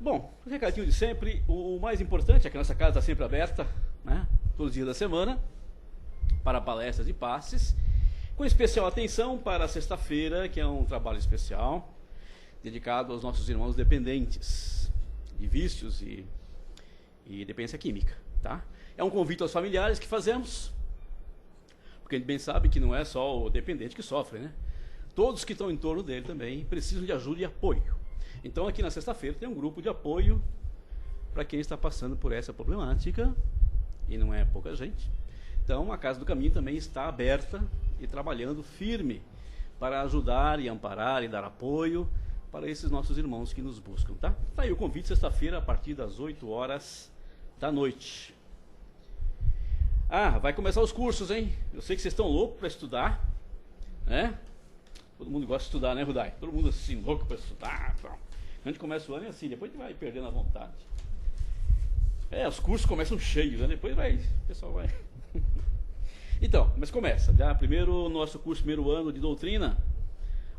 Bom, o recadinho de sempre, o mais importante é que a nossa casa está sempre aberta, né, todos os dias da semana, para palestras e passes, com especial atenção para a sexta-feira, que é um trabalho especial, dedicado aos nossos irmãos dependentes de vícios e dependência química, tá? É um convite aos familiares que fazemos, porque a gente bem sabe que não é só o dependente que sofre, né? Todos que estão em torno dele também precisam de ajuda e apoio. Então aqui na sexta-feira tem um grupo de apoio para quem está passando por essa problemática, e não é pouca gente. Então a Casa do Caminho também está aberta e trabalhando firme para ajudar e amparar e dar apoio para esses nossos irmãos que nos buscam, tá? Tá aí o convite, sexta-feira, a partir das 8 horas da noite. Ah, vai começar os cursos, hein? Eu sei que vocês estão loucos para estudar, né? Todo mundo gosta de estudar, né, Rudai? Todo mundo assim, louco para estudar. A gente começa o ano e assim, depois a gente vai perdendo a vontade. Os cursos começam cheios, né? Depois o pessoal vai... Então, mas começa. Já primeiro, nosso curso, primeiro ano de doutrina,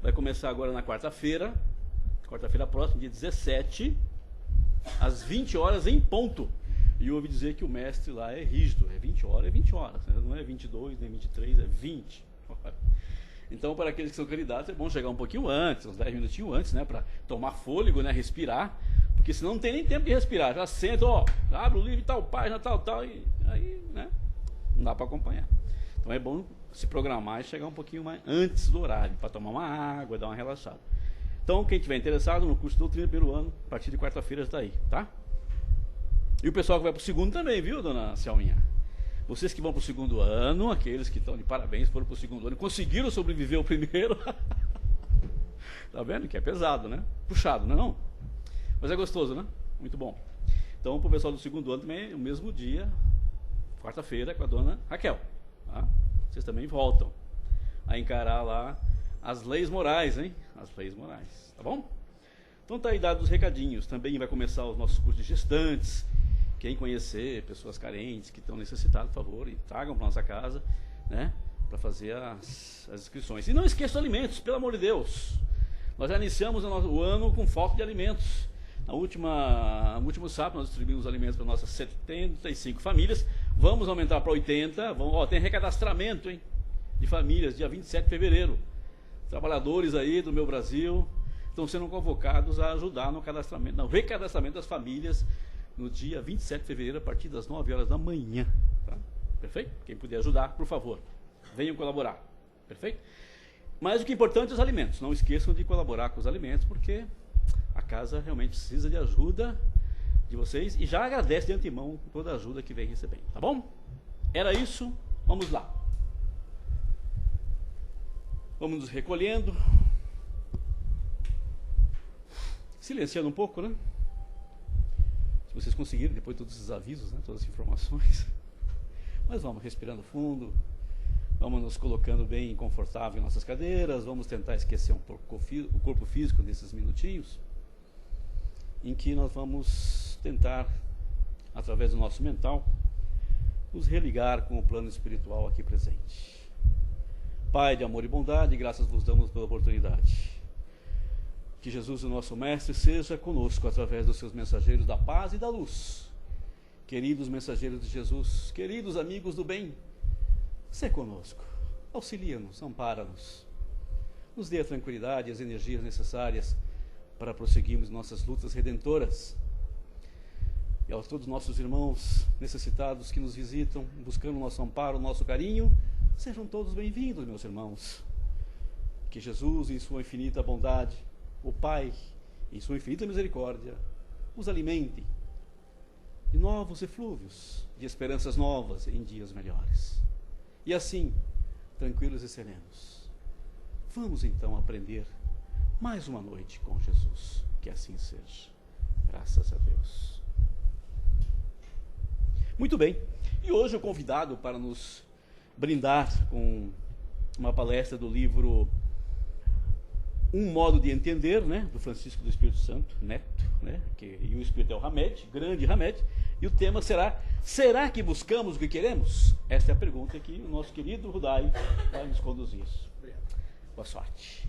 vai começar agora na quarta-feira próxima, dia 17, às 20 horas em ponto. E eu ouvi dizer que o mestre lá é rígido, é 20 horas, né? Não é 22, nem 23, é 20 horas. Então, para aqueles que são candidatos, é bom chegar um pouquinho antes, uns 10 minutinhos antes, né? Para tomar fôlego, né? Respirar, porque senão não tem nem tempo de respirar. Já senta, abre o livro, tal página, tal, e aí, né? Não dá para acompanhar. Então é bom se programar e chegar um pouquinho mais antes do horário, para tomar uma água, dar uma relaxada. Então, quem estiver interessado no curso de doutrina primeiro ano, a partir de quarta-feira está aí, tá? E o pessoal que vai para o segundo também, viu, dona Selminha? Vocês que vão para o segundo ano, aqueles que estão de parabéns, foram para o segundo ano, conseguiram sobreviver ao primeiro. Tá vendo que é pesado, né? Puxado, não é não? Mas é gostoso, né? Muito bom. Então, para o pessoal do segundo ano também, o mesmo dia, quarta-feira, com a dona Raquel. Tá? Vocês também voltam a encarar lá as leis morais, hein? As leis morais, tá bom? Então tá aí dados os recadinhos. Também vai começar os nossos cursos de gestantes. Quem conhecer pessoas carentes que estão necessitadas, por favor, e tragam para nossa casa, né? Para fazer as inscrições. E não esqueça os alimentos, pelo amor de Deus. Nós já iniciamos o ano com falta de alimentos. No último sábado nós distribuímos alimentos para nossas 75 famílias. Vamos aumentar para 80. Tem recadastramento, hein, de famílias, dia 27 de fevereiro. Trabalhadores aí do meu Brasil estão sendo convocados a ajudar no recadastramento das famílias no dia 27 de fevereiro, a partir das 9 horas da manhã. Tá? Perfeito? Quem puder ajudar, por favor, venham colaborar. Perfeito? Mas o que é importante é os alimentos. Não esqueçam de colaborar com os alimentos, porque a casa realmente precisa de ajuda de vocês e já agradece de antemão toda a ajuda que vem recebendo. Tá bom? Era isso. Vamos lá. Vamos nos recolhendo. Silenciando um pouco, né? Se vocês conseguirem, depois de todos esses avisos, né? Todas as informações. Mas vamos respirando fundo. Vamos nos colocando bem confortável em nossas cadeiras. Vamos tentar esquecer um pouco o corpo físico nesses minutinhos, em que nós vamos tentar, através do nosso mental, nos religar com o plano espiritual aqui presente. Pai de amor e bondade, graças vos damos pela oportunidade. Que Jesus, o nosso Mestre, seja conosco através dos seus mensageiros da paz e da luz. Queridos mensageiros de Jesus, queridos amigos do bem, sê conosco, auxilia-nos, ampara-nos, nos dê a tranquilidade e as energias necessárias para prosseguirmos nossas lutas redentoras. E aos todos nossos irmãos necessitados que nos visitam, buscando o nosso amparo, o nosso carinho, sejam todos bem-vindos, meus irmãos. Que Jesus, em sua infinita bondade, o Pai, em sua infinita misericórdia, os alimente de novos eflúvios, de esperanças novas em dias melhores. E assim, tranquilos e serenos, vamos então aprender mais uma noite com Jesus. Que assim seja. Graças a Deus. Muito bem. E hoje o convidado para nos brindar com uma palestra do livro Um Modo de Entender, né, do Francisco do Espírito Santo, Neto, né, e o Espírito é o Hamed, grande Hamed, e o tema será que buscamos o que queremos? Essa é a pergunta que o nosso querido Rudai vai nos conduzir. Obrigado. Boa sorte.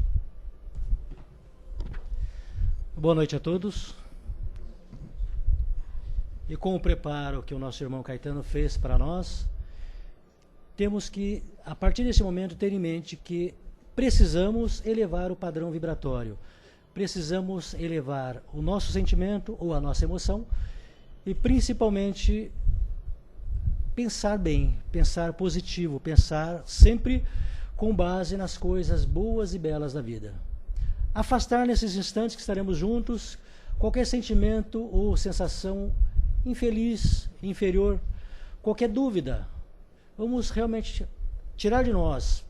Boa noite a todos. e com o preparo que o nosso irmão Caetano fez para nós, temos que, a partir desse momento, ter em mente que precisamos elevar o padrão vibratório, precisamos elevar o nosso sentimento ou a nossa emoção e, principalmente, pensar bem, pensar positivo, pensar sempre com base nas coisas boas e belas da vida. Afastar nesses instantes que estaremos juntos qualquer sentimento ou sensação infeliz, inferior, qualquer dúvida. Vamos realmente tirar de nós,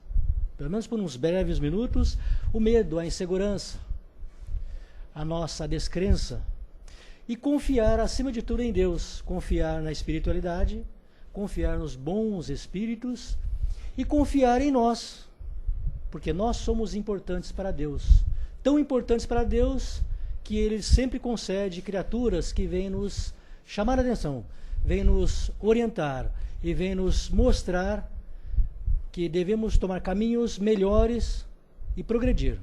pelo menos por uns breves minutos, o medo, a insegurança, a nossa descrença e confiar acima de tudo em Deus, confiar na espiritualidade, confiar nos bons espíritos e confiar em nós, porque nós somos importantes para Deus, tão importantes para Deus que Ele sempre concede criaturas que vêm nos chamar a atenção, vêm nos orientar e vêm nos mostrar que devemos tomar caminhos melhores e progredir.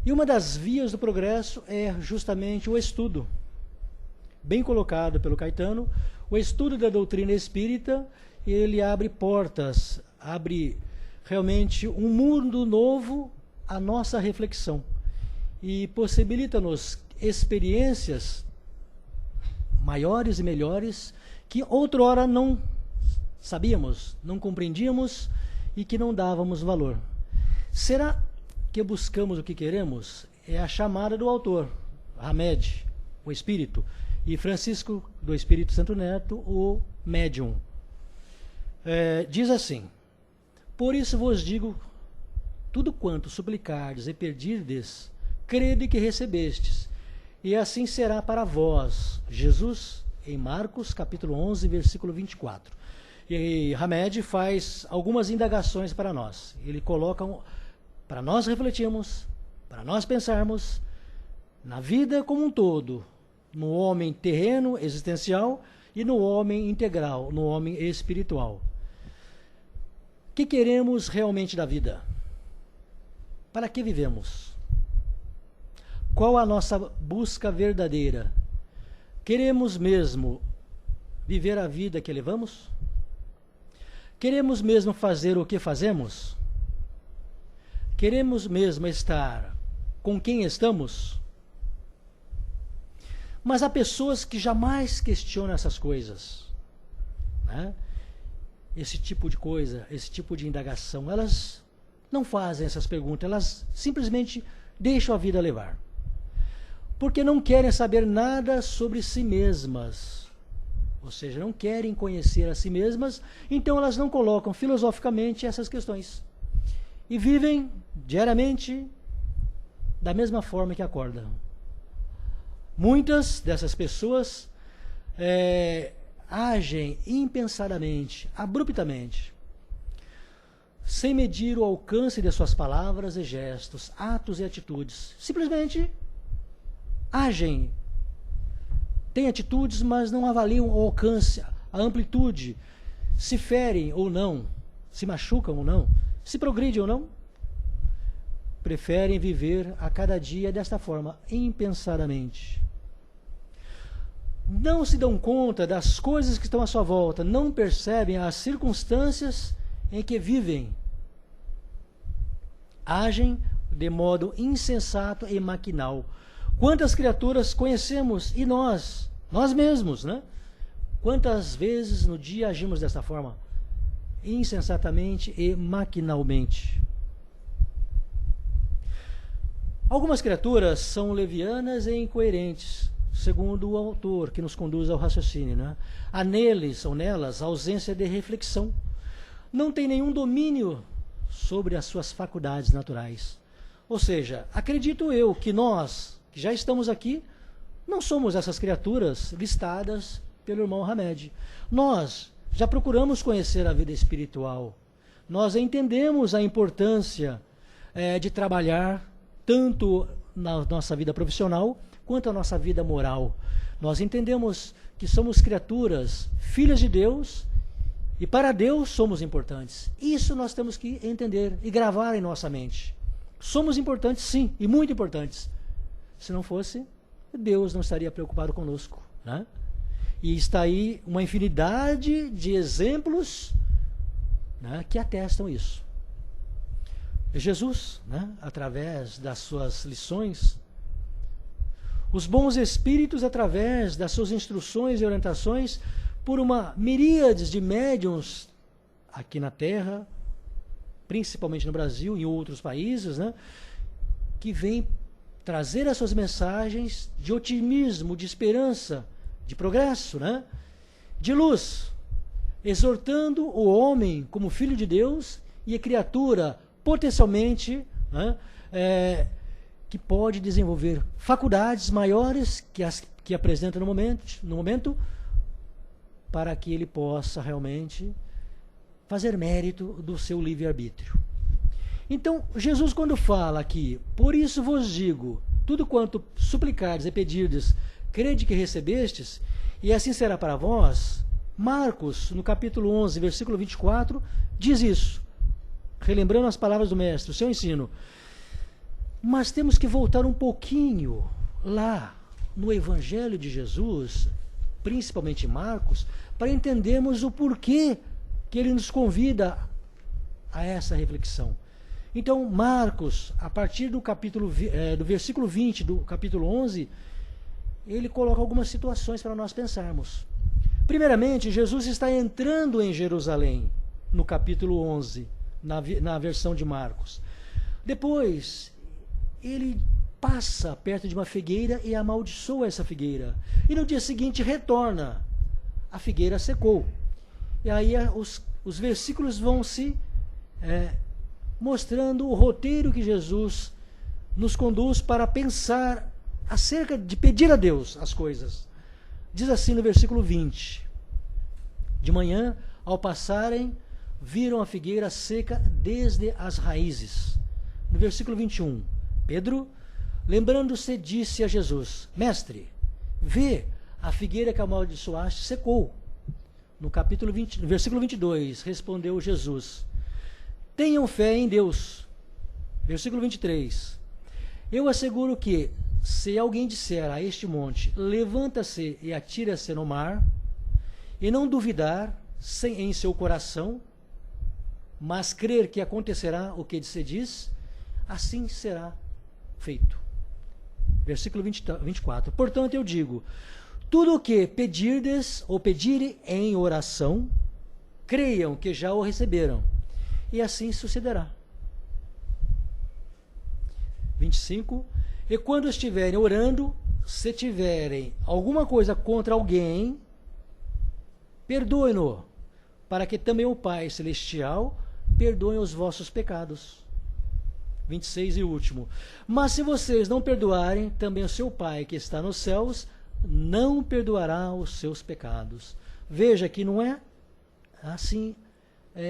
E uma das vias do progresso é justamente o estudo, bem colocado pelo Caetano. O estudo da doutrina espírita, ele abre portas, abre realmente um mundo novo à nossa reflexão e possibilita-nos experiências maiores e melhores que outrora não sabíamos, não compreendíamos e que não dávamos valor. Será que buscamos o que queremos? É a chamada do autor, Hamed, o Espírito, e Francisco do Espírito Santo Neto, o médium. Diz assim: por isso vos digo, tudo quanto suplicardes e pedirdes, crede que recebestes, e assim será para vós. Jesus, em Marcos, capítulo 11, versículo 24. E Hamed faz algumas indagações para nós. Ele coloca para nós refletirmos, para nós pensarmos na vida como um todo, no homem terreno, existencial, e no homem integral, no homem espiritual. O que queremos realmente da vida? Para que vivemos? Qual a nossa busca verdadeira? Queremos mesmo viver a vida que levamos? Queremos mesmo fazer o que fazemos? Queremos mesmo estar com quem estamos? Mas há pessoas que jamais questionam essas coisas, né? Esse tipo de coisa, esse tipo de indagação, elas não fazem essas perguntas, elas simplesmente deixam a vida levar. Porque não querem saber nada sobre si mesmas. Ou seja, não querem conhecer a si mesmas, então elas não colocam filosoficamente essas questões. E vivem diariamente da mesma forma que acordam. Muitas dessas pessoas agem impensadamente, abruptamente, sem medir o alcance de suas palavras e gestos, atos e atitudes. Simplesmente agem, têm atitudes, mas não avaliam o alcance, a amplitude, se ferem ou não, se machucam ou não, se progridem ou não. Preferem viver a cada dia desta forma, impensadamente. Não se dão conta das coisas que estão à sua volta, não percebem as circunstâncias em que vivem. Agem de modo insensato e maquinal. Quantas criaturas conhecemos e nós mesmos, né? Quantas vezes no dia agimos desta forma? Insensatamente e maquinalmente. Algumas criaturas são levianas e incoerentes, segundo o autor, que nos conduz ao raciocínio, né? Há neles ou nelas ausência de reflexão. Não tem nenhum domínio sobre as suas faculdades naturais. Ou seja, acredito eu que nós, que já estamos aqui, não somos essas criaturas listadas pelo irmão Hamed. Nós já procuramos conhecer a vida espiritual. Nós entendemos a importância de trabalhar tanto na nossa vida profissional quanto a nossa vida moral. Nós entendemos que somos criaturas, filhas de Deus, e para Deus somos importantes. Isso nós temos que entender e gravar em nossa mente. Somos importantes, sim, e muito importantes. Se não fosse, Deus não estaria preocupado conosco. né? E está aí uma infinidade de exemplos, né, que atestam isso. Jesus, né, através das suas lições, os bons espíritos, através das suas instruções e orientações, por uma miríade de médiuns aqui na Terra, principalmente no Brasil e em outros países, né, que vêm trazer as suas mensagens de otimismo, de esperança, de progresso, né, de luz, exortando o homem como filho de Deus e a criatura potencialmente, né, que pode desenvolver faculdades maiores que as que apresenta no momento, para que ele possa realmente fazer mérito do seu livre-arbítrio. Então, Jesus, quando fala aqui, por isso vos digo, tudo quanto suplicardes e pedirdes, crede que recebestes, e assim será para vós. Marcos, no capítulo 11, versículo 24, diz isso, relembrando as palavras do Mestre, o seu ensino. Mas temos que voltar um pouquinho lá no Evangelho de Jesus, principalmente em Marcos, para entendermos o porquê que ele nos convida a essa reflexão. Então, Marcos, a partir do do versículo 20 do capítulo 11, ele coloca algumas situações para nós pensarmos. Primeiramente, Jesus está entrando em Jerusalém, no capítulo 11, na versão de Marcos. Depois, ele passa perto de uma figueira e amaldiçoa essa figueira. E no dia seguinte retorna. A figueira secou. E aí os versículos vão se mostrando o roteiro que Jesus nos conduz para pensar acerca de pedir a Deus as coisas. Diz assim no versículo 20. De manhã, ao passarem, viram a figueira seca desde as raízes. No versículo 21, Pedro, lembrando-se, disse a Jesus, Mestre, vê, a figueira que amaldiçoaste secou. No versículo 22, respondeu Jesus, tenham fé em Deus. Versículo 23, eu asseguro que, se alguém disser a este monte, levanta-se e atira-se no mar, e não duvidar em seu coração, mas crer que acontecerá o que se diz, assim será feito. Versículo 24. Portanto, eu digo, tudo o que pedirdes ou pedirem em oração, creiam que já o receberam, e assim sucederá. 25. E quando estiverem orando, se tiverem alguma coisa contra alguém, perdoem-no, para que também o Pai Celestial perdoe os vossos pecados. 26 e último. Mas se vocês não perdoarem, também o seu Pai que está nos céus não perdoará os seus pecados. Veja que não é assim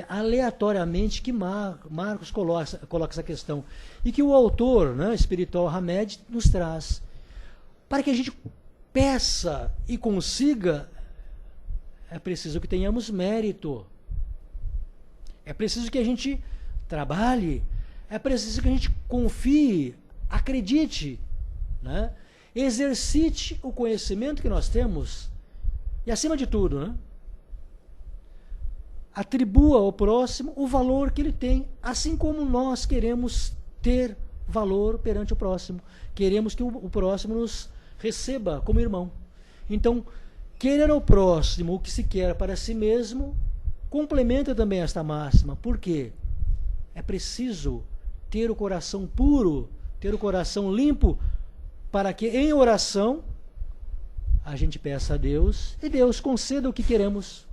aleatoriamente que Marcos coloca essa questão. E que o autor, né, espiritual Hamed nos traz. Para que a gente peça e consiga, é preciso que tenhamos mérito. É preciso que a gente trabalhe. É preciso que a gente confie, acredite, né? Exercite o conhecimento que nós temos e, acima de tudo, né, atribua ao próximo o valor que ele tem, assim como nós queremos ter valor perante o próximo. Queremos que o próximo nos receba como irmão. Então, querer ao próximo o que se quer para si mesmo complementa também esta máxima. Por quê? É preciso ter o coração puro, ter o coração limpo, para que em oração a gente peça a Deus e Deus conceda o que queremos.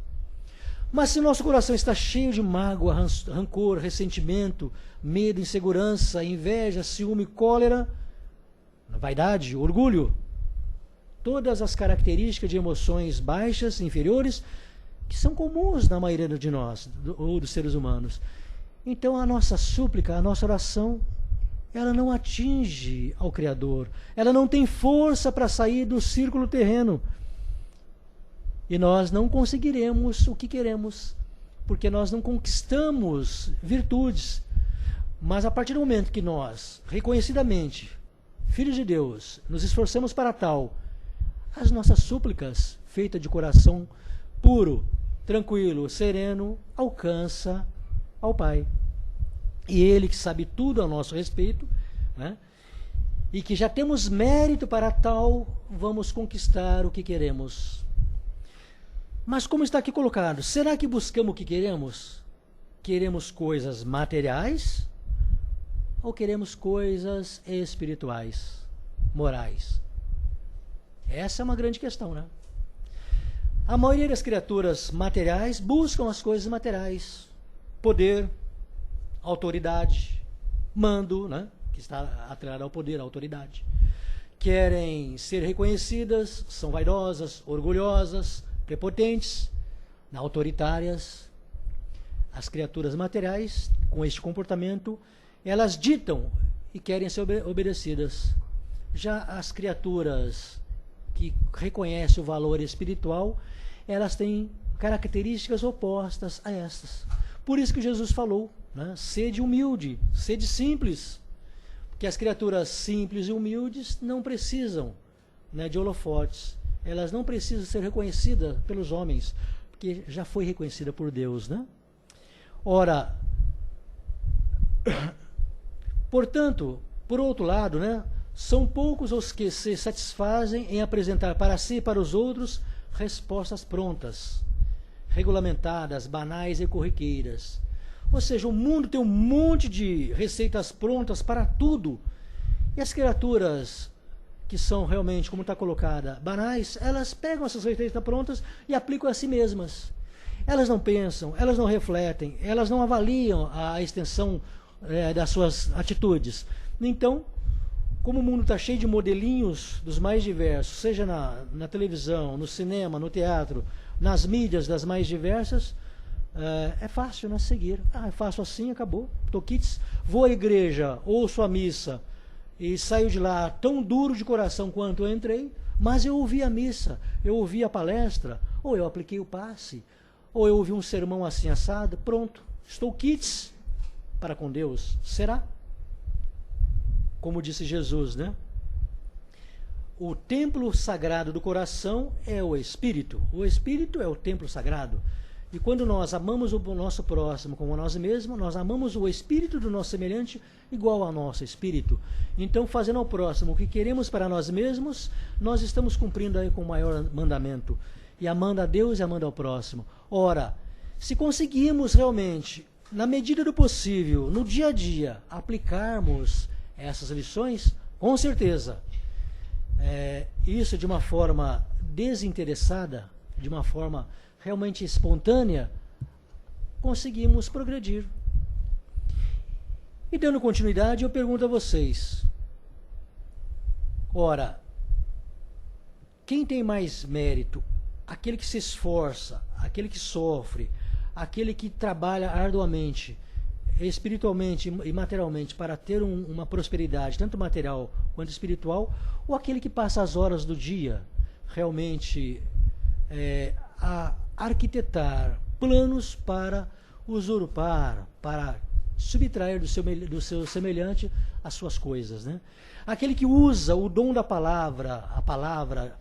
Mas se nosso coração está cheio de mágoa, rancor, ressentimento, medo, insegurança, inveja, ciúme, cólera, vaidade, orgulho, todas as características de emoções baixas, inferiores, que são comuns na maioria de nós, ou dos seres humanos. Então a nossa súplica, a nossa oração, ela não atinge ao Criador. Ela não tem força para sair do círculo terreno. E nós não conseguiremos o que queremos, porque nós não conquistamos virtudes. Mas a partir do momento que nós, reconhecidamente, filhos de Deus, nos esforçamos para tal, as nossas súplicas, feitas de coração puro, tranquilo, sereno, alcança ao Pai. E Ele que sabe tudo a nosso respeito, né? E que já temos mérito para tal, vamos conquistar o que queremos. Mas como está aqui colocado, será que buscamos o que queremos? Queremos coisas materiais ou queremos coisas espirituais, morais? Essa é uma grande questão, né? A maioria das criaturas materiais buscam as coisas materiais. Poder, autoridade, mando, né? Que está atrelado ao poder, à autoridade. Querem ser reconhecidas, são vaidosas, orgulhosas, prepotentes, autoritárias. As criaturas materiais, com este comportamento, elas ditam e querem ser obedecidas. Já as criaturas que reconhecem o valor espiritual, elas têm características opostas a estas. Por isso que Jesus falou, né? Sede humilde, sede simples. Porque as criaturas simples e humildes não precisam, né, de holofotes. Elas não precisam ser reconhecidas pelos homens, porque já foi reconhecida por Deus, né? Ora, portanto, por outro lado, né, são poucos os que se satisfazem em apresentar para si e para os outros respostas prontas, regulamentadas, banais e corriqueiras. Ou seja, o mundo tem um monte de receitas prontas para tudo. E as criaturas que são realmente, como está colocada, banais, elas pegam essas receitas prontas e aplicam a si mesmas. Elas não pensam, elas não refletem, elas não avaliam a extensão das suas atitudes. Então, como o mundo está cheio de modelinhos dos mais diversos, seja na televisão, no cinema, no teatro, nas mídias das mais diversas, é fácil, né, seguir. É fácil assim, acabou. Tô quites, vou à igreja, ouço a missa e saio de lá tão duro de coração quanto eu entrei, mas eu ouvi a missa, eu ouvi a palestra, ou eu apliquei o passe, ou eu ouvi um sermão assim assado, pronto, estou quites para com Deus. Será? Como disse Jesus, né? O templo sagrado do coração é o Espírito. O Espírito é o templo sagrado. E quando nós amamos o nosso próximo como a nós mesmos, nós amamos o espírito do nosso semelhante igual ao nosso espírito. Então, fazendo ao próximo o que queremos para nós mesmos, nós estamos cumprindo aí com o maior mandamento. E amando a Deus e amando ao próximo. Ora, se conseguirmos realmente, na medida do possível, no dia a dia, aplicarmos essas lições, com certeza, isso de uma forma desinteressada, de uma forma realmente espontânea, conseguimos progredir. E dando continuidade, eu pergunto a vocês, ora, quem tem mais mérito? Aquele que se esforça, aquele que sofre, aquele que trabalha arduamente, espiritualmente e materialmente para ter uma prosperidade, tanto material quanto espiritual, ou aquele que passa as horas do dia realmente a arquitetar planos para usurpar, para subtrair do seu semelhante as suas coisas, né? Aquele que usa o dom da palavra, a palavra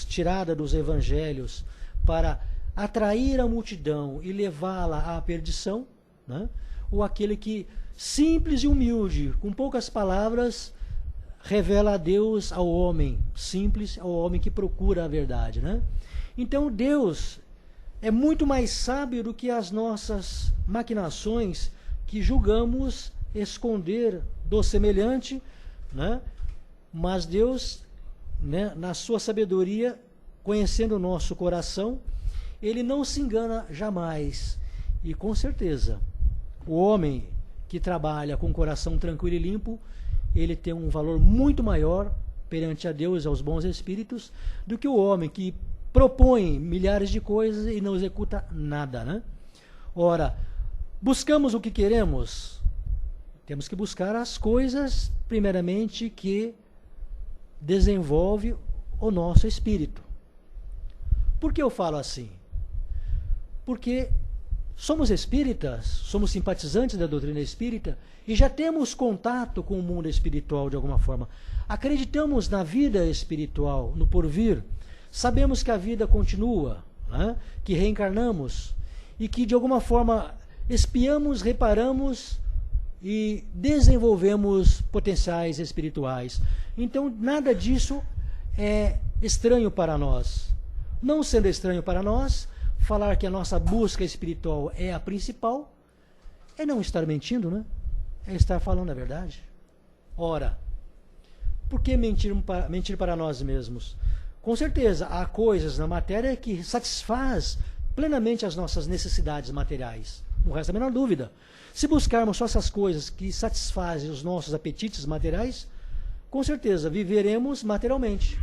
tirada dos evangelhos, para atrair a multidão e levá-la à perdição, né? Ou aquele que, simples e humilde, com poucas palavras, revela a Deus ao homem, simples, ao homem que procura a verdade, né? Então Deus é muito mais sábio do que as nossas maquinações que julgamos esconder do semelhante, né? Mas Deus, né, na sua sabedoria, conhecendo o nosso coração, Ele não se engana jamais. E com certeza, o homem que trabalha com o coração tranquilo e limpo, ele tem um valor muito maior perante a Deus e aos bons espíritos do que o homem que propõe milhares de coisas e não executa nada, né? Ora, buscamos o que queremos? Temos que buscar as coisas, primeiramente, que desenvolve o nosso espírito. Por que eu falo assim? Porque somos espíritas, somos simpatizantes da doutrina espírita e já temos contato com o mundo espiritual de alguma forma. Acreditamos na vida espiritual, no porvir. Sabemos que a vida continua, né? Que reencarnamos e que de alguma forma espiamos, reparamos e desenvolvemos potenciais espirituais. Então nada disso é estranho para nós. Não sendo estranho para nós, falar que a nossa busca espiritual é a principal é não estar mentindo, né? É estar falando a verdade. Ora, por que mentir para nós mesmos? Com certeza, há coisas na matéria que satisfaz plenamente as nossas necessidades materiais. Não resta a menor dúvida. Se buscarmos só essas coisas que satisfazem os nossos apetites materiais, com certeza viveremos materialmente.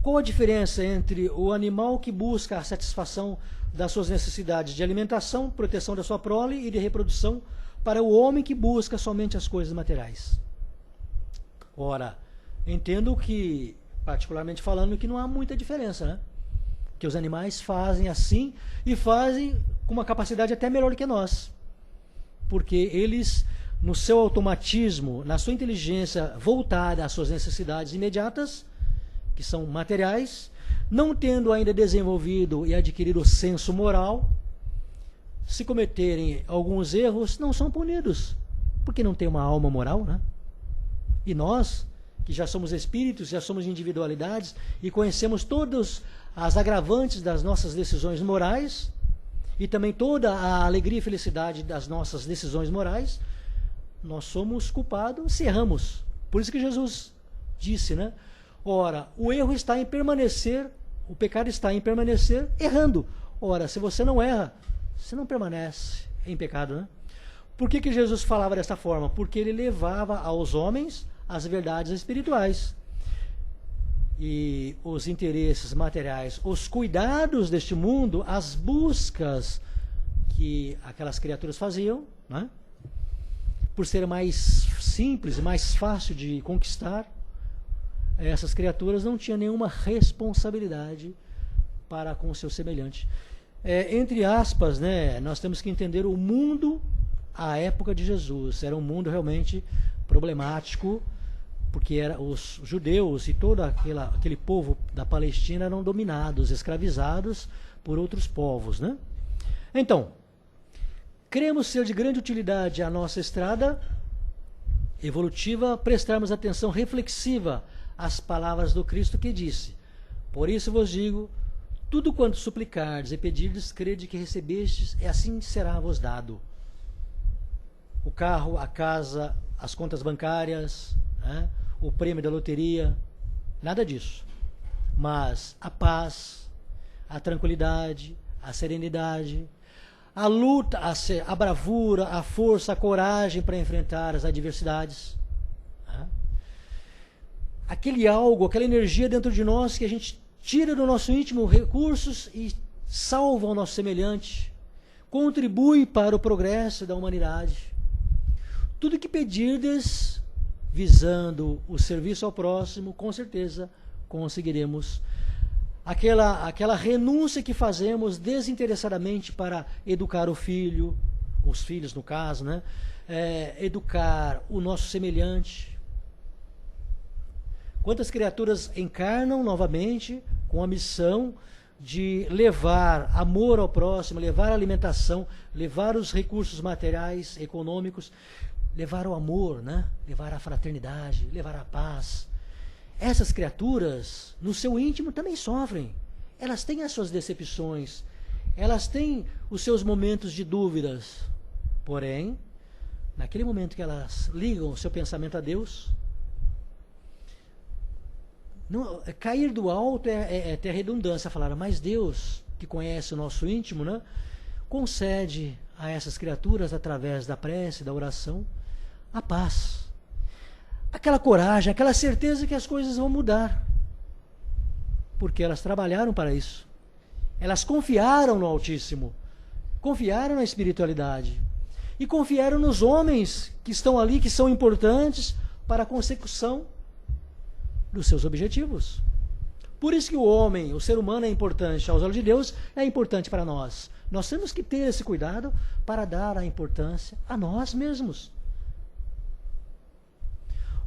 Qual a diferença entre o animal que busca a satisfação das suas necessidades de alimentação, proteção da sua prole e de reprodução, para o homem que busca somente as coisas materiais? Ora, entendo que, particularmente falando, que não há muita diferença, né? Que os animais fazem assim e fazem com uma capacidade até melhor que nós. Porque eles, no seu automatismo, na sua inteligência voltada às suas necessidades imediatas, que são materiais, não tendo ainda desenvolvido e adquirido o senso moral, se cometerem alguns erros, não são punidos, porque não tem uma alma moral, né? E nós, que já somos espíritos, já somos individualidades e conhecemos todas as agravantes das nossas decisões morais e também toda a alegria e felicidade das nossas decisões morais, nós somos culpados se erramos. Por isso que Jesus disse, né? Ora, o erro está em permanecer, o pecado está em permanecer errando. Ora, se você não erra, você não permanece em pecado, né? Por que Jesus falava desta forma? Porque ele levava aos homens as verdades espirituais. E os interesses materiais, os cuidados deste mundo, as buscas que aquelas criaturas faziam, né? Por ser mais simples, mais fácil de conquistar, essas criaturas não tinham nenhuma responsabilidade para com o seu semelhante. Entre aspas, né, nós temos que entender o mundo à época de Jesus. Era um mundo realmente problemático, porque os judeus e todo aquele povo da Palestina eram dominados, escravizados por outros povos, né? Então, cremos ser de grande utilidade a nossa estrada evolutiva, prestarmos atenção reflexiva às palavras do Cristo que disse: por isso vos digo, tudo quanto suplicardes e pedirdes, crede que recebestes, e assim será-vos dado. O carro, a casa, as contas bancárias, né? O prêmio da loteria, nada disso. Mas a paz, a tranquilidade, a serenidade, a luta, a bravura, a força, a coragem para enfrentar as adversidades, né? Aquele algo, aquela energia dentro de nós que a gente tira do nosso íntimo recursos e salva o nosso semelhante, contribui para o progresso da humanidade. Tudo que pedirdes, visando o serviço ao próximo, com certeza conseguiremos. Aquela renúncia que fazemos desinteressadamente para educar o filho, os filhos no caso, né? Educar o nosso semelhante. Quantas criaturas encarnam novamente com a missão de levar amor ao próximo, levar a alimentação, levar os recursos materiais, econômicos, levar o amor, né? Levar a fraternidade, levar a paz. Essas criaturas, no seu íntimo, também sofrem. Elas têm as suas decepções, elas têm os seus momentos de dúvidas. Porém, naquele momento que elas ligam o seu pensamento a Deus, não, cair do alto é ter redundância, falar, mas Deus, que conhece o nosso íntimo, né, concede a essas criaturas, através da prece, da oração, a paz, aquela coragem, aquela certeza que as coisas vão mudar, porque elas trabalharam para isso, elas confiaram no Altíssimo, confiaram na espiritualidade e confiaram nos homens que estão ali, que são importantes para a consecução dos seus objetivos. Por isso que o homem, o ser humano é importante aos olhos de Deus, é importante para nós. Nós temos que ter esse cuidado para dar a importância a nós mesmos.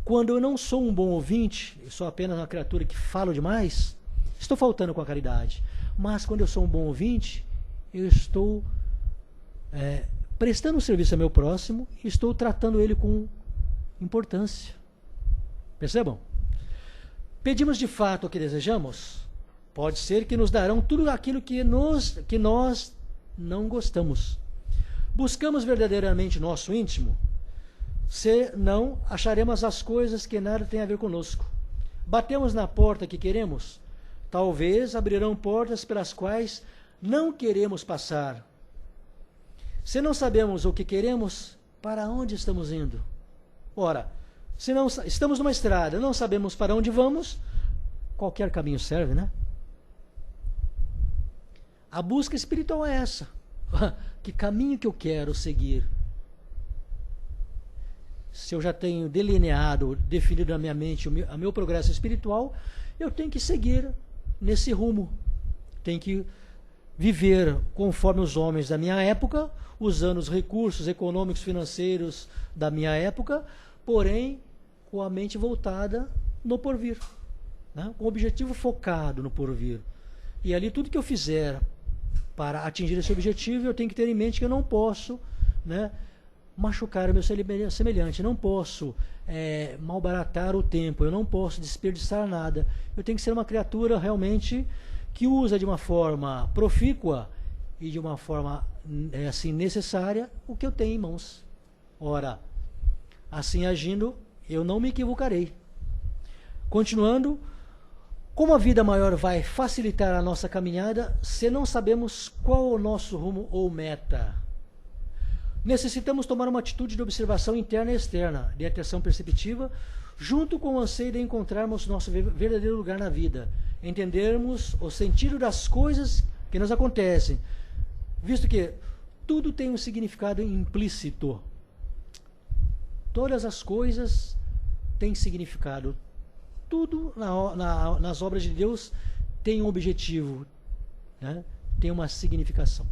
Quando eu não sou um bom ouvinte, eu sou apenas uma criatura que falo demais, estou faltando com a caridade. Mas quando eu sou um bom ouvinte, eu estou prestando um serviço ao meu próximo e estou tratando ele com importância. Percebam? Pedimos de fato o que desejamos? Pode ser que nos darão tudo aquilo que nós não gostamos. Buscamos verdadeiramente nosso íntimo? Se não, acharemos as coisas que nada têm a ver conosco. Batemos na porta que queremos? Talvez abrirão portas pelas quais não queremos passar. Se não sabemos o que queremos, para onde estamos indo? Ora, se não estamos numa estrada, não sabemos para onde vamos, qualquer caminho serve, né? A busca espiritual é essa. Que caminho que eu quero seguir? Se eu já tenho delineado, definido na minha mente o meu progresso espiritual, eu tenho que seguir nesse rumo. Tenho que viver conforme os homens da minha época, usando os recursos econômicos, financeiros da minha época, porém com a mente voltada no porvir, né? Com o objetivo focado no porvir. E ali tudo que eu fizer para atingir esse objetivo, eu tenho que ter em mente que eu não posso, né, machucar o meu semelhante, não posso malbaratar o tempo, eu não posso desperdiçar nada. Eu tenho que ser uma criatura realmente que usa de uma forma profícua e de uma forma assim necessária o que eu tenho em mãos. Ora, assim agindo, eu não me equivocarei. Continuando, como a vida maior vai facilitar a nossa caminhada se não sabemos qual o nosso rumo ou meta? Necessitamos tomar uma atitude de observação interna e externa, de atenção perceptiva, junto com o anseio de encontrarmos nosso verdadeiro lugar na vida, entendermos o sentido das coisas que nos acontecem, visto que tudo tem um significado implícito. Todas as coisas têm significado. Tudo nas obras de Deus tem um objetivo, né? Tem uma significação.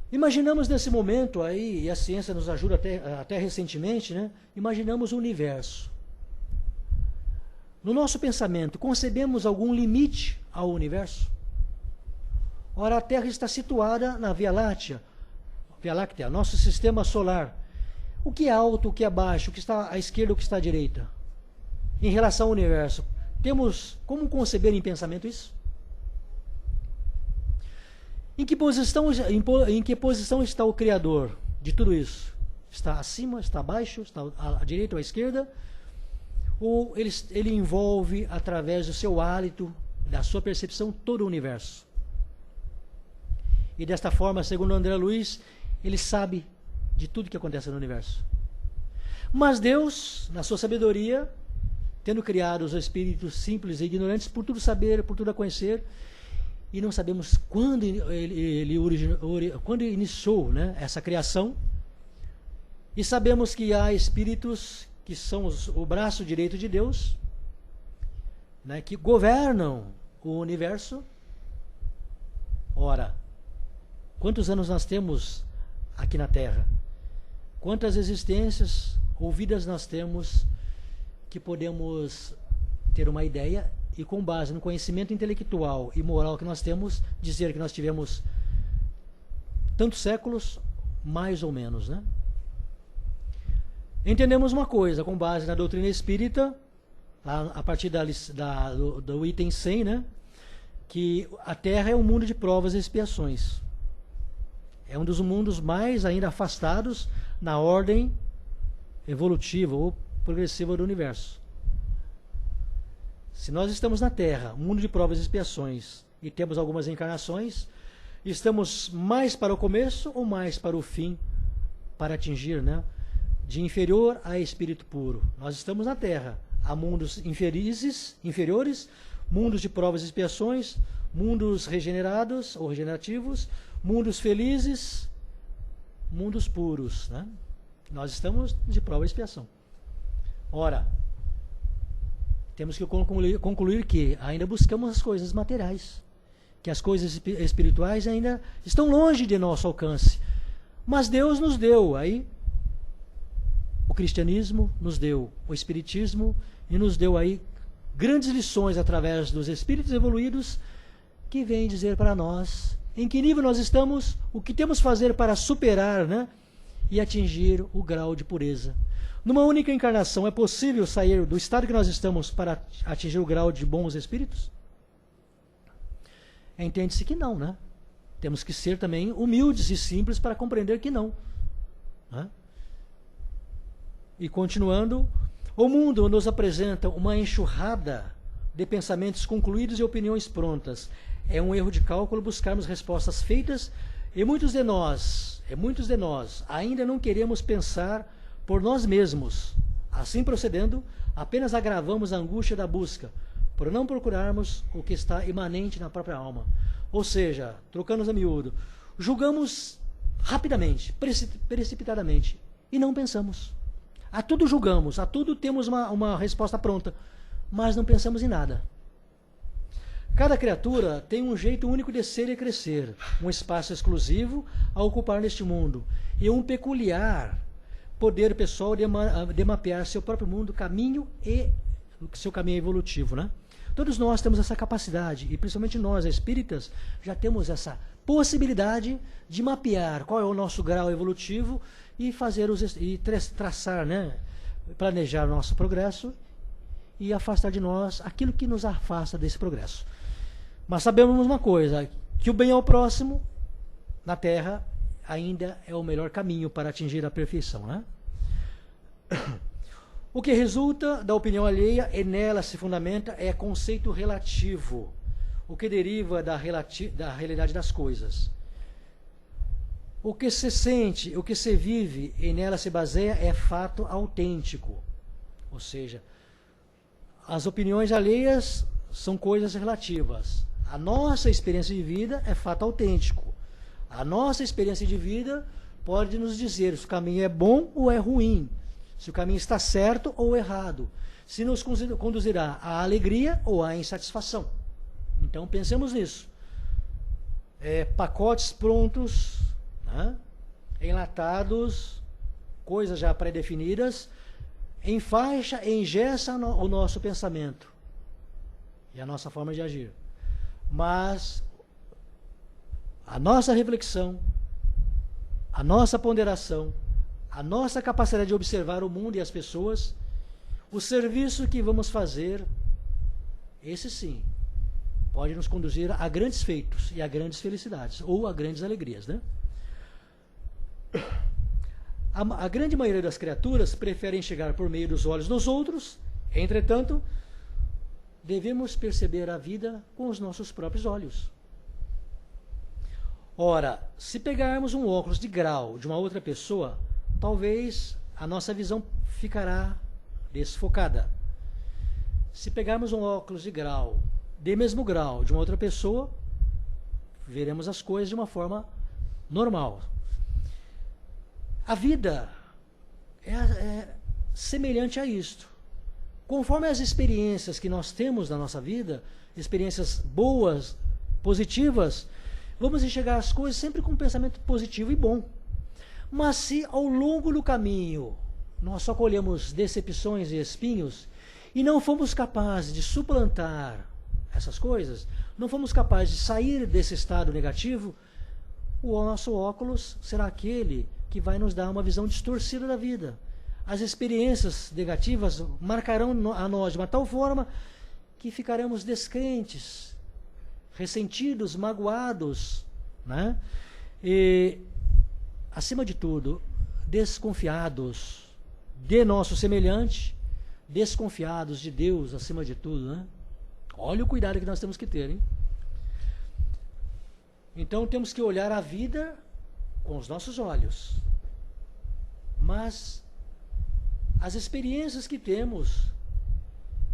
Imaginamos nesse momento aí, e a ciência nos ajuda até recentemente, né? Imaginamos o universo. No nosso pensamento, concebemos algum limite ao universo? Ora, a Terra está situada na Via Láctea, nosso sistema solar. O que é alto, o que é baixo, o que está à esquerda, o que está à direita? Em relação ao universo, temos como conceber em pensamento isso? Em que posição está o Criador de tudo isso? Está acima, está abaixo, está à direita ou à esquerda? Ou ele envolve, através do seu hálito, da sua percepção, todo o universo? E desta forma, segundo André Luiz, ele sabe de tudo que acontece no universo. Mas Deus, na sua sabedoria, tendo criado os espíritos simples e ignorantes, por tudo saber, por tudo a conhecer, e não sabemos quando quando iniciou, né, essa criação, e sabemos que há espíritos que são o braço direito de Deus, né, que governam o universo. Ora, quantos anos nós temos aqui na Terra? Quantas existências ou vidas nós temos que podemos ter uma ideia e, com base no conhecimento intelectual e moral que nós temos, dizer que nós tivemos tantos séculos, mais ou menos, né? Entendemos uma coisa, com base na doutrina espírita, a partir do item 100, né? Que a Terra é um mundo de provas e expiações. É um dos mundos mais ainda afastados na ordem evolutiva ou progressiva do universo. Se nós estamos na Terra, um mundo de provas e expiações, e temos algumas encarnações, estamos mais para o começo ou mais para o fim, para atingir, né, de inferior a espírito puro? Nós estamos na Terra. Há mundos inferiores, mundos de provas e expiações, mundos regenerados ou regenerativos, mundos felizes, mundos puros, né? Nós estamos de prova e expiação. Ora, temos que concluir que ainda buscamos as coisas materiais, que as coisas espirituais ainda estão longe de nosso alcance. Mas Deus nos deu aí o cristianismo, nos deu o espiritismo e nos deu aí grandes lições através dos espíritos evoluídos que vêm dizer para nós em que nível nós estamos, o que temos que fazer para superar, né, e atingir o grau de pureza. Numa única encarnação é possível sair do estado que nós estamos para atingir o grau de bons espíritos? Entende-se que não, né? Temos que ser também humildes e simples para compreender que não, né? E continuando, o mundo nos apresenta uma enxurrada de pensamentos concluídos e opiniões prontas. É um erro de cálculo buscarmos respostas feitas e muitos de nós ainda não queremos pensar por nós mesmos. Assim procedendo, apenas agravamos a angústia da busca, por não procurarmos o que está imanente na própria alma. Ou seja, trocando a miúdo, julgamos rapidamente, precipitadamente, e não pensamos. A tudo julgamos, a tudo temos uma resposta pronta, mas não pensamos em nada. Cada criatura tem um jeito único de ser e crescer, um espaço exclusivo a ocupar neste mundo, e um peculiar poder pessoal de mapear seu próprio mundo, caminho e seu caminho evolutivo, né? Todos nós temos essa capacidade, e principalmente nós, espíritas, já temos essa possibilidade de mapear qual é o nosso grau evolutivo e traçar, né, planejar o nosso progresso e afastar de nós aquilo que nos afasta desse progresso. Mas sabemos uma coisa, que o bem ao próximo na Terra ainda é o melhor caminho para atingir a perfeição, né? O que resulta da opinião alheia e nela se fundamenta é conceito relativo, o que deriva da realidade das coisas. O que se sente, o que se vive e nela se baseia é fato autêntico. Ou seja, as opiniões alheias são coisas relativas. A nossa experiência de vida é fato autêntico. A nossa experiência de vida pode nos dizer se o caminho é bom ou é ruim, se o caminho está certo ou errado, se nos conduzirá à alegria ou à insatisfação. Então pensemos nisso. Pacotes prontos, né, enlatados, coisas já pré-definidas, engessa o nosso pensamento e a nossa forma de agir. Mas a nossa reflexão, a nossa ponderação, a nossa capacidade de observar o mundo e as pessoas, o serviço que vamos fazer, esse sim, pode nos conduzir a grandes feitos e a grandes felicidades, ou a grandes alegrias, né? A grande maioria das criaturas preferem chegar por meio dos olhos dos outros, entretanto, devemos perceber a vida com os nossos próprios olhos. Ora, se pegarmos um óculos de grau de uma outra pessoa, talvez a nossa visão ficará desfocada. Se pegarmos um óculos de grau, de mesmo grau, de uma outra pessoa, veremos as coisas de uma forma normal. A vida é semelhante a isto. Conforme as experiências que nós temos na nossa vida, experiências boas, positivas, vamos enxergar as coisas sempre com um pensamento positivo e bom. Mas se ao longo do caminho nós só colhemos decepções e espinhos e não fomos capazes de suplantar essas coisas, não fomos capazes de sair desse estado negativo, o nosso óculos será aquele que vai nos dar uma visão distorcida da vida. As experiências negativas marcarão a nós de uma tal forma que ficaremos descrentes, ressentidos, magoados, né? E, acima de tudo, desconfiados de nosso semelhante, desconfiados de Deus, acima de tudo, né? Olha o cuidado que nós temos que ter, hein? Então temos que olhar a vida com os nossos olhos. Mas as experiências que temos,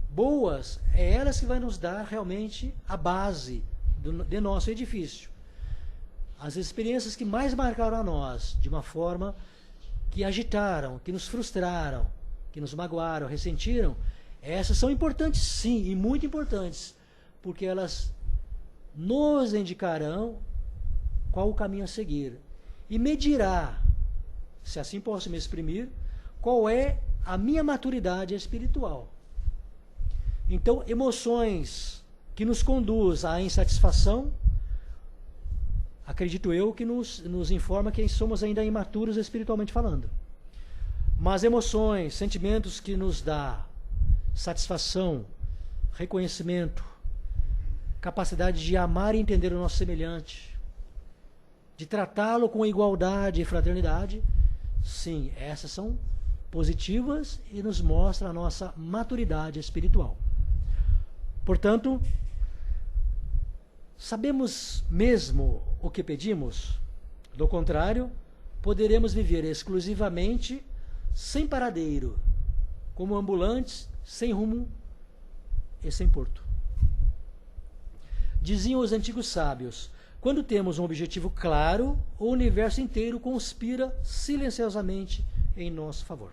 boas, é elas que vai nos dar realmente a base de nosso edifício. As experiências que mais marcaram a nós, de uma forma que agitaram, que nos frustraram, que nos magoaram, ressentiram, Essas são importantes, sim, e muito importantes, porque elas nos indicarão qual o caminho a seguir e medirá, se assim posso me exprimir, qual é a minha maturidade espiritual. Então, emoções que nos conduz à insatisfação, acredito eu que nos informa que somos ainda imaturos espiritualmente falando. Mas emoções, sentimentos que nos dá satisfação, reconhecimento, capacidade de amar e entender o nosso semelhante, de tratá-lo com igualdade e fraternidade, sim, essas são positivas e nos mostram a nossa maturidade espiritual. Portanto, sabemos mesmo o que pedimos? Do contrário, poderemos viver exclusivamente sem paradeiro, como ambulantes, sem rumo e sem porto. Diziam os antigos sábios: quando temos um objetivo claro, o universo inteiro conspira silenciosamente em nosso favor.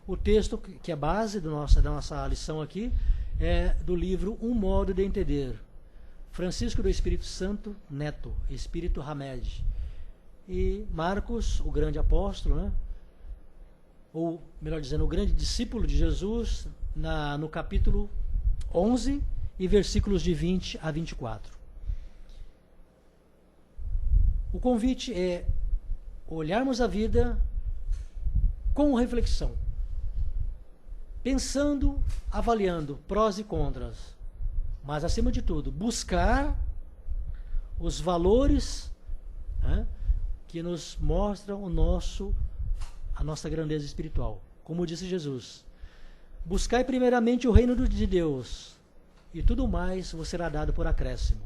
O texto que é base da nossa lição aqui é do livro Um Modo de Entender, Francisco do Espírito Santo Neto, Espírito Hamed, e Marcos, o grande apóstolo, né? Ou melhor dizendo, o grande discípulo de Jesus, no capítulo 11 e versículos de 20 a 24. O convite é olharmos a vida com reflexão, pensando, avaliando prós e contras, mas acima de tudo, buscar os valores, né, que nos mostram a nossa grandeza espiritual. Como disse Jesus: buscai primeiramente o reino de Deus, e tudo mais vos será dado por acréscimo.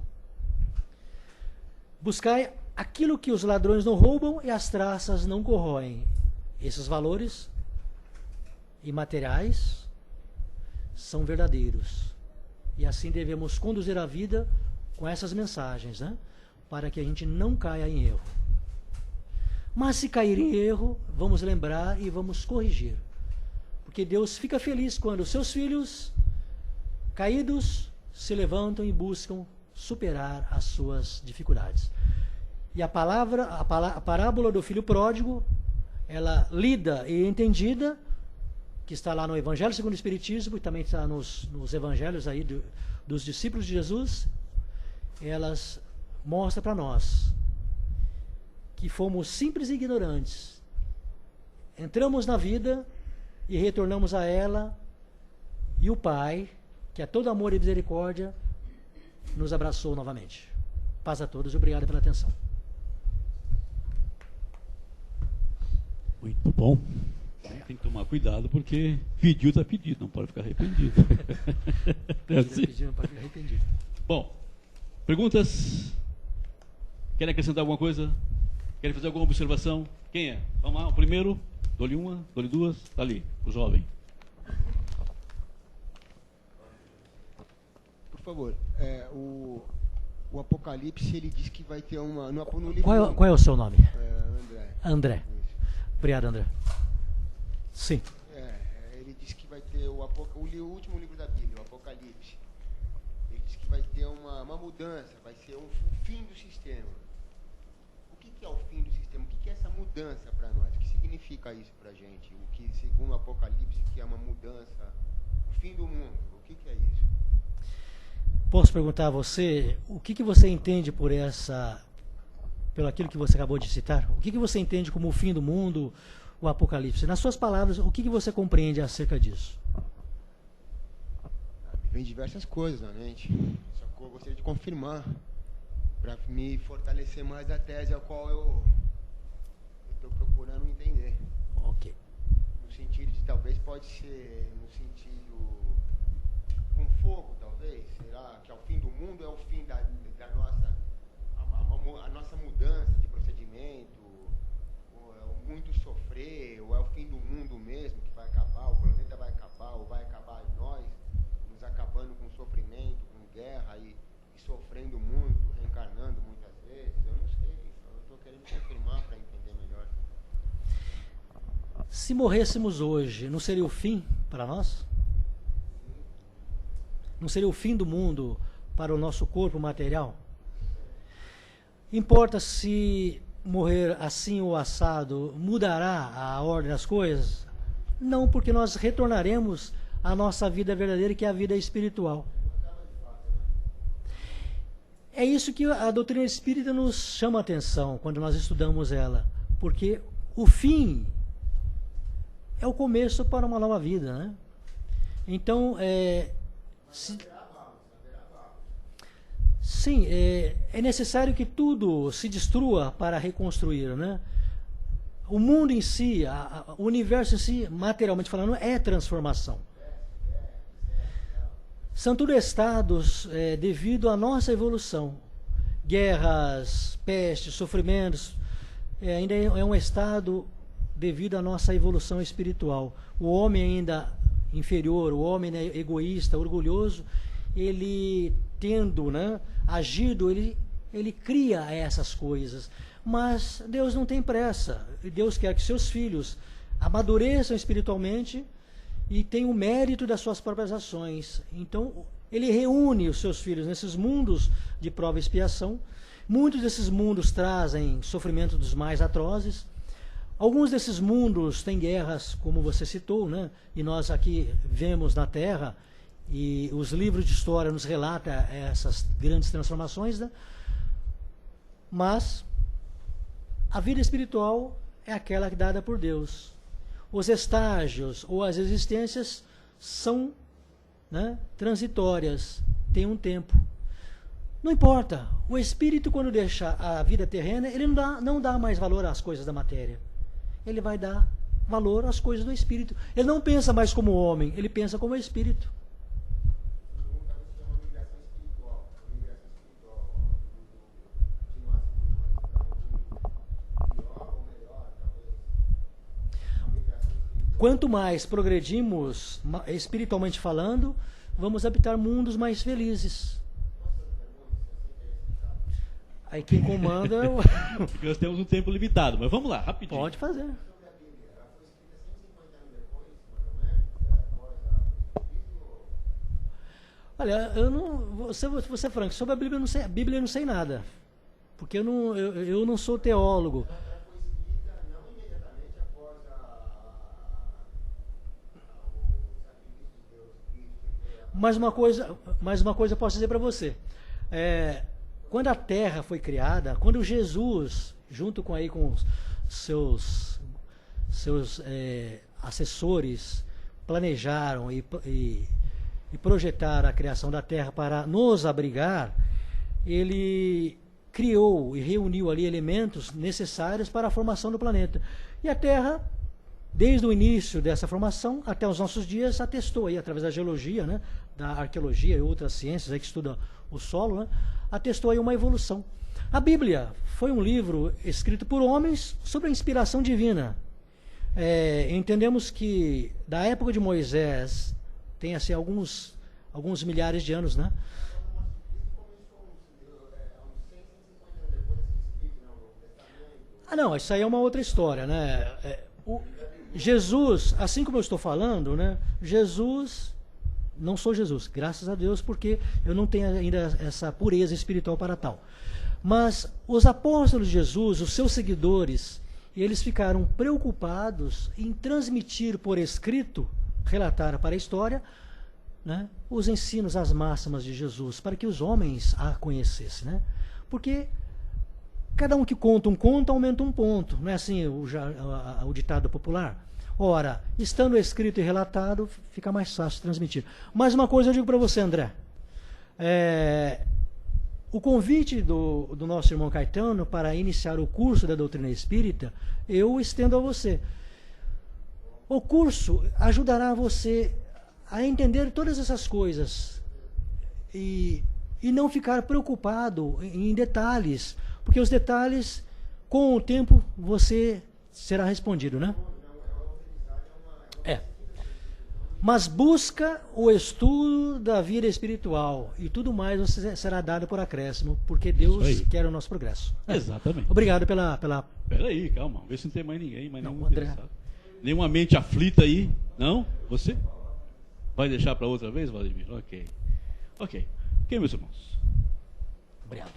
Buscai aquilo que os ladrões não roubam e as traças não corroem. Esses valores imateriais são verdadeiros. E assim devemos conduzir a vida com essas mensagens, né? Para que a gente não caia em erro. Mas se cair em erro, vamos lembrar e vamos corrigir. Porque Deus fica feliz quando os seus filhos caídos se levantam e buscam superar as suas dificuldades. E a parábola do filho pródigo, ela lida e entendida, que está lá no Evangelho segundo o Espiritismo e também está nos evangelhos aí dos discípulos de Jesus, elas mostram para nós que fomos simples e ignorantes. Entramos na vida e retornamos a ela, e o Pai, que é todo amor e misericórdia, nos abraçou novamente. Paz a todos e obrigado pela atenção. Muito bom. Tem que tomar cuidado, porque pediu, está pedido, não pode ficar arrependido. Não pode ficar arrependido. Bom, perguntas? Querem acrescentar alguma coisa? Querem fazer alguma observação? Quem é? Vamos lá, o primeiro. Dou-lhe uma, dou-lhe duas. Está ali, o jovem. Por favor, o Apocalipse, ele diz que vai ter uma... No livro, qual é o seu nome? André. André. Obrigado, André. Sim. Ele diz que vai ter o último livro da Bíblia, o Apocalipse. Ele diz que vai ter uma mudança, vai ser o fim do sistema. O que é o fim do sistema? O que é essa mudança para nós? O que significa isso para a gente? O que, segundo o Apocalipse, que é uma mudança, o fim do mundo. O que é isso? Posso perguntar a você, o que você entende pelo aquilo que você acabou de citar? O que você entende como o fim do mundo, o Apocalipse? Nas suas palavras, o que você compreende acerca disso? Vem diversas coisas na mente, só que eu gostaria de confirmar, para me fortalecer mais a tese a qual eu estou procurando entender. Ok. No sentido de, talvez, pode ser no sentido com fogo, talvez. Será que ao fim do mundo é o fim da nossa... A nossa mudança de procedimento, ou é muito sofrer, ou é o fim do mundo mesmo que vai acabar, o planeta vai acabar, ou vai acabar nós, nos acabando com sofrimento, com guerra e sofrendo muito, reencarnando muitas vezes. Eu não sei, eu estou querendo confirmar para entender melhor. Se morrêssemos hoje, não seria o fim para nós? Não seria o fim do mundo para o nosso corpo material? Importa se morrer assim ou assado, mudará a ordem das coisas? Não, porque nós retornaremos à nossa vida verdadeira, que é a vida espiritual. É isso que a doutrina espírita nos chama a atenção quando nós estudamos ela, porque o fim é o começo para uma nova vida, né? Então, sim, é necessário que tudo se destrua para reconstruir, né? O mundo em si, o universo em si, materialmente falando, é transformação. São tudo estados devido à nossa evolução. Guerras, pestes, sofrimentos, ainda é um estado devido à nossa evolução espiritual. O homem ainda inferior, o homem egoísta, orgulhoso, ele tendo, né, agido, ele cria essas coisas. Mas Deus não tem pressa. Deus quer que seus filhos amadureçam espiritualmente e tenham o mérito das suas próprias ações. Então, ele reúne os seus filhos nesses mundos de prova e expiação. Muitos desses mundos trazem sofrimento dos mais atrozes. Alguns desses mundos têm guerras, como você citou, né? E nós aqui vemos na Terra, e os livros de história nos relatam essas grandes transformações, né? Mas a vida espiritual é aquela dada por Deus. Os estágios ou as existências são, né, transitórias, tem um tempo. Não importa, o espírito, quando deixa a vida terrena, ele não dá mais valor às coisas da matéria. Ele vai dar valor às coisas do espírito. Ele não pensa mais como homem, ele pensa como espírito. Quanto mais progredimos espiritualmente falando, vamos habitar mundos mais felizes. Aí quem comanda é o... Porque nós temos um tempo limitado, mas vamos lá, rapidinho. Pode fazer. Olha, eu não... Vou ser franco, sobre a Bíblia eu não sei nada. Porque eu não sou teólogo. Mas uma coisa eu posso dizer para você. Quando a Terra foi criada, quando Jesus, junto com os seus assessores, planejaram e projetaram a criação da Terra para nos abrigar, ele criou e reuniu ali elementos necessários para a formação do planeta. E a Terra, desde o início dessa formação até os nossos dias, atestou aí, através da geologia, né, da arqueologia e outras ciências aí que estudam o solo, né, atestou aí uma evolução. A Bíblia foi um livro escrito por homens sobre a inspiração divina. Entendemos que da época de Moisés tem assim alguns milhares de anos, né? Não, isso aí é uma outra história, né? Jesus, assim como eu estou falando, né? Jesus, não sou Jesus, graças a Deus, porque eu não tenho ainda essa pureza espiritual para tal. Mas os apóstolos de Jesus, os seus seguidores, eles ficaram preocupados em transmitir por escrito, relatar para a história, né, os ensinos, as máximas de Jesus, para que os homens a conhecessem, né? Porque cada um que conta um conto aumenta um ponto, não é assim o ditado popular? Ora, estando escrito e relatado, fica mais fácil de transmitir. Mas uma coisa eu digo para você, André. O convite do nosso irmão Caetano para iniciar o curso da doutrina espírita, eu estendo a você. O curso ajudará você a entender todas essas coisas e não ficar preocupado em detalhes, porque os detalhes, com o tempo, você será respondido, né? Mas busca o estudo da vida espiritual e tudo mais você será dado por acréscimo, porque Deus quer o nosso progresso. Exatamente. Obrigado pela... Peraí, calma, vê se não tem mais ninguém, nenhum André. interessado. Nenhuma mente aflita aí, não? Você? Vai deixar para outra vez, Vladimir? Ok. Ok, meus irmãos. Obrigado.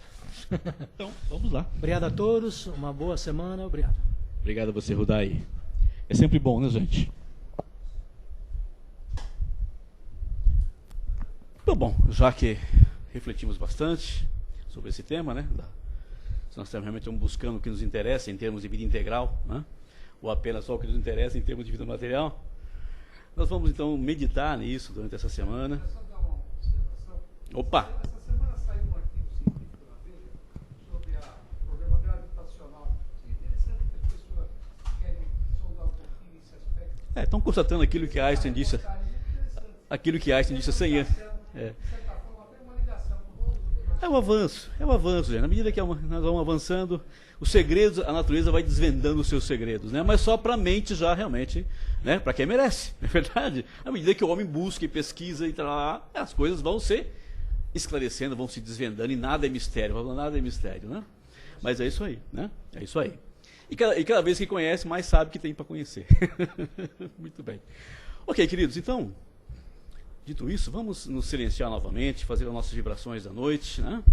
Então, vamos lá. Obrigado a todos, uma boa semana, obrigado. Obrigado a você, Rudai. É sempre bom, né, gente? Então, bom, já que refletimos bastante sobre esse tema, né? Nós realmente estamos buscando o que nos interessa em termos de vida integral, né? Ou apenas só o que nos interessa em termos de vida material. Nós vamos então meditar nisso durante essa semana. Só dar uma observação. Opa! Essa semana saiu um artigo científico na Veja sobre o problema gravitacional. É interessante que as pessoas querem sondar um pouquinho esse aspecto. Estão constatando aquilo que Einstein disse. Aquilo que Einstein disse há 100 anos. De certa forma, tem uma ligação com todos os demais. É um avanço, gente. Na medida que nós vamos avançando, os segredos, a natureza vai desvendando os seus segredos, né? Mas só para a mente já realmente, né? Para quem merece, não é verdade? À medida que o homem busca e pesquisa e tal, as coisas vão se esclarecendo, vão se desvendando e nada é mistério, né? Mas é isso aí, né? É isso aí. E cada vez que conhece, mais sabe que tem para conhecer. Muito bem. Ok, queridos, então, dito isso, vamos nos silenciar novamente, fazer as nossas vibrações da noite, né?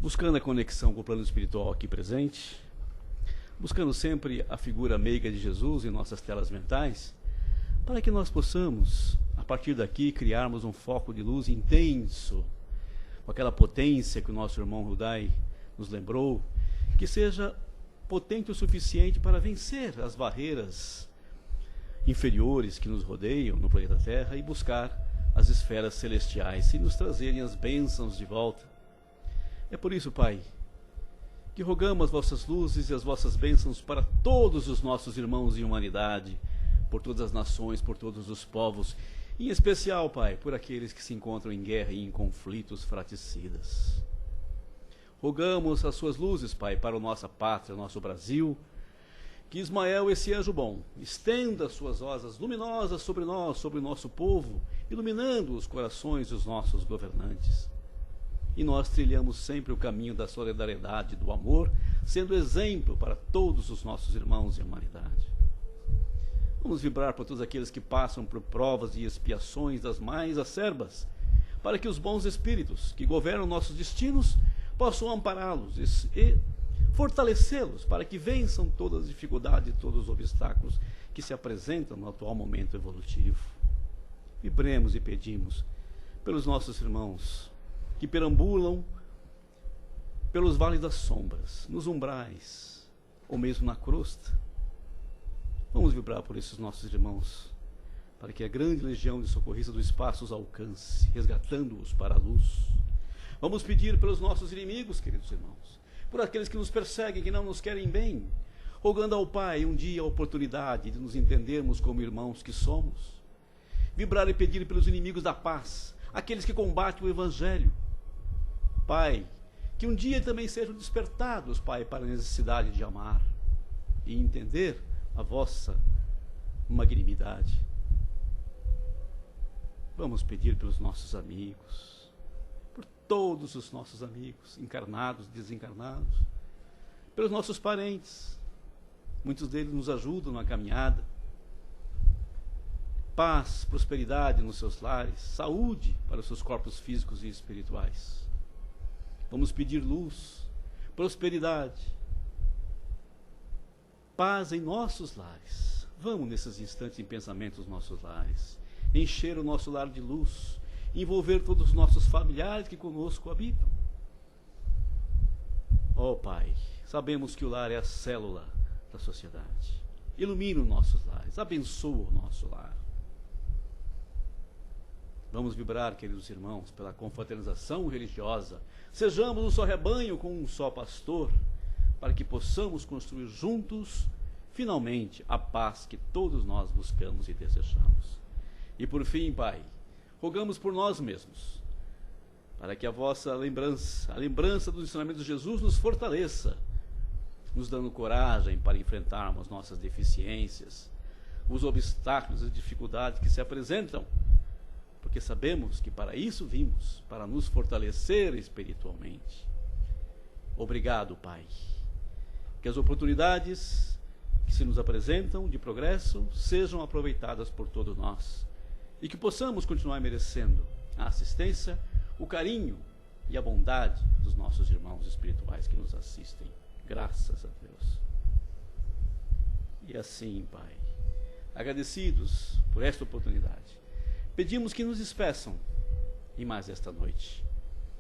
Buscando a conexão com o plano espiritual aqui presente, buscando sempre a figura meiga de Jesus em nossas telas mentais, para que nós possamos, a partir daqui, criarmos um foco de luz intenso, com aquela potência que o nosso irmão Rudai nos lembrou, que seja potente o suficiente para vencer as barreiras inferiores que nos rodeiam no planeta Terra e buscar as esferas celestiais e nos trazerem as bênçãos de volta. É por isso, Pai, que rogamos as vossas luzes e as vossas bênçãos para todos os nossos irmãos em humanidade, por todas as nações, por todos os povos, em especial, Pai, por aqueles que se encontram em guerra e em conflitos fratricidas. Rogamos as suas luzes, Pai, para a nossa pátria, o nosso Brasil, que Ismael, esse anjo bom, estenda as suas asas luminosas sobre nós, sobre o nosso povo, iluminando os corações dos nossos governantes. E nós trilhamos sempre o caminho da solidariedade, do amor, sendo exemplo para todos os nossos irmãos em humanidade. Vamos vibrar por todos aqueles que passam por provas e expiações das mais acerbas, para que os bons espíritos que governam nossos destinos possam ampará-los e fortalecê-los para que vençam todas as dificuldades e todos os obstáculos que se apresentam no atual momento evolutivo. Vibremos e pedimos pelos nossos irmãos que perambulam pelos vales das sombras, nos umbrais, ou mesmo na crosta. Vamos vibrar por esses nossos irmãos, para que a grande legião de socorristas do espaço os alcance, resgatando-os para a luz. Vamos pedir pelos nossos inimigos, queridos irmãos, por aqueles que nos perseguem, que não nos querem bem, rogando ao Pai um dia a oportunidade de nos entendermos como irmãos que somos. Vibrar e pedir pelos inimigos da paz, aqueles que combatem o Evangelho. Pai, que um dia também sejam despertados, Pai, para a necessidade de amar e entender a vossa magnanimidade. Vamos pedir pelos nossos amigos, por todos os nossos amigos, encarnados, desencarnados, pelos nossos parentes. Muitos deles nos ajudam na caminhada. Paz, prosperidade nos seus lares, saúde para os seus corpos físicos e espirituais. Vamos pedir luz, prosperidade, paz em nossos lares. Vamos nesses instantes em pensamento os nossos lares, encher o nosso lar de luz, envolver todos os nossos familiares que conosco habitam. Ó Pai, sabemos que o lar é a célula da sociedade. Ilumina os nossos lares, abençoa o nosso lar. Vamos vibrar, queridos irmãos, pela confraternização religiosa. Sejamos um só rebanho com um só pastor, para que possamos construir juntos, finalmente, a paz que todos nós buscamos e desejamos. E por fim, Pai, rogamos por nós mesmos, para que a vossa lembrança, a lembrança dos ensinamentos de Jesus nos fortaleça, nos dando coragem para enfrentarmos nossas deficiências, os obstáculos e dificuldades que se apresentam, porque sabemos que para isso vimos, para nos fortalecer espiritualmente. Obrigado, Pai. Que as oportunidades que se nos apresentam de progresso sejam aproveitadas por todos nós e que possamos continuar merecendo a assistência, o carinho e a bondade dos nossos irmãos espirituais que nos assistem. Graças a Deus. E assim, Pai, agradecidos por esta oportunidade, pedimos que nos despeçam em mais esta noite,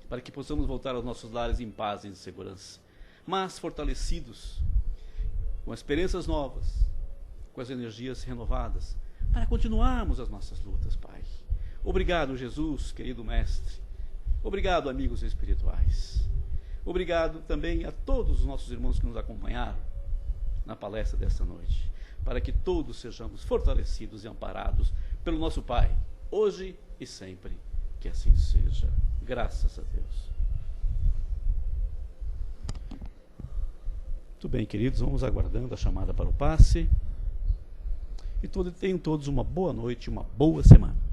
para que possamos voltar aos nossos lares em paz e em segurança, mas fortalecidos, com esperanças novas, com as energias renovadas, para continuarmos as nossas lutas, Pai. Obrigado, Jesus, querido Mestre. Obrigado, amigos espirituais. Obrigado também a todos os nossos irmãos que nos acompanharam na palestra desta noite, para que todos sejamos fortalecidos e amparados pelo nosso Pai, hoje e sempre. Que assim seja. Graças a Deus. Muito bem, queridos, vamos aguardando a chamada para o passe. E tenham todos uma boa noite, uma boa semana.